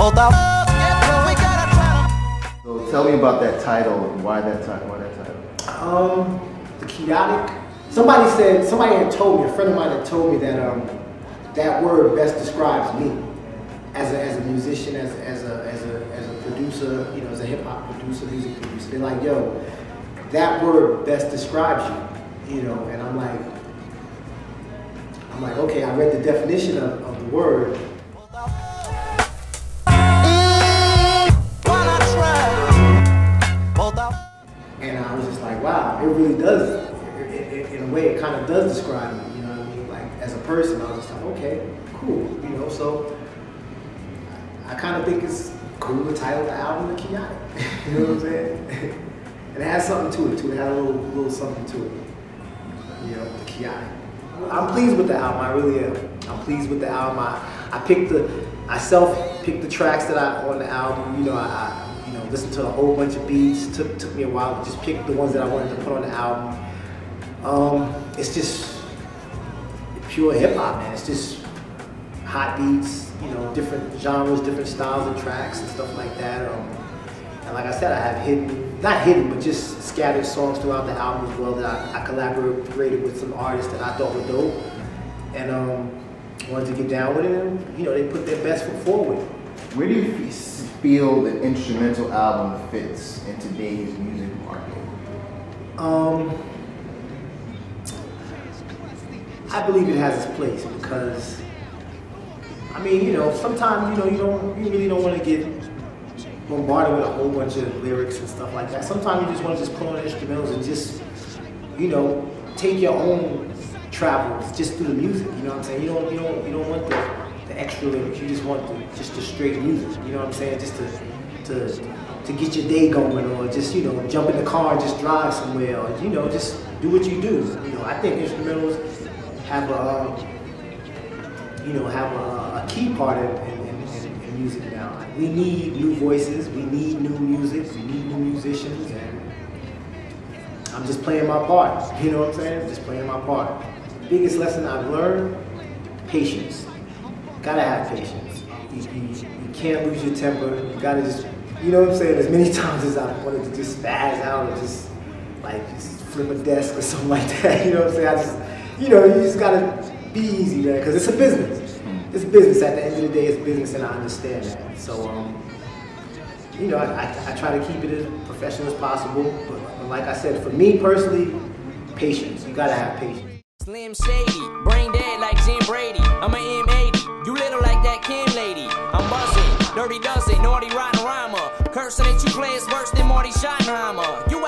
So tell me about that title. Why that title? The Quixotic. Somebody had told me, a friend of mine had told me that that word best describes me as a musician, as a producer, you know, as a hip hop producer, music producer. They're like, yo, that word best describes you, you know. And I'm like, okay. I read the definition of the word. And I was just like, wow, it really does. In a way, it kind of does describe me. You know what I mean? Like as a person, I was just like, okay, cool. You know, so I kind of think it's cool to title the album The Quixotic. You know what I'm saying? And it has something to it too. It had a little something to it. You know, The Quixotic. I'm pleased with the album. I really am. I'm pleased with the album. I self-picked the tracks that on the album. You know, I listened to a whole bunch of beats. Took me a while to just pick the ones that I wanted to put on the album. It's just pure hip hop, man. It's just hot beats, you know, different genres, different styles and tracks and stuff like that. And like I said, I have not hidden, but just scattered songs throughout the album as well that I collaborated with some artists that I thought were dope, and wanted to get down with it. And you know, they put their best foot forward. Where do you feel the instrumental album fits in today's music market? I believe it has its place because, I mean, you know, sometimes, you know, you really don't want to get bombarded with a whole bunch of lyrics and stuff like that. Sometimes you just want to just put on instrumentals and just, you know, take your own travels just through the music. You know what I'm saying? You don't want the extra lyrics. You just want just the straight music. You know what I'm saying? Just to get your day going, or just, you know, jump in the car and just drive somewhere, or, you know, just do what you do. You know, I think instrumentals have a key part in music now. We need new voices, we need new music, we need new musicians, and I'm just playing my part. You know what I'm saying? Just playing my part. Biggest lesson I've learned: patience. Gotta have patience. You can't lose your temper. You gotta just, you know what I'm saying? As many times as I wanted to just spaz out or just flip a desk or something like that. You know what I'm saying? You know, you just gotta be easy, man, because it's a business. It's business. At the end of the day, it's business, and I understand that. So, you know, I try to keep it as professional as possible. But like I said, for me personally, patience. You gotta have patience. Slim Shady, brain dead like Jim Brady. I'm an M80, you little like that Kim lady. I'm buzzing, dirty dozen, naughty rotten rhymer. Cursing at you play is worse than Marty Schottenheimer. You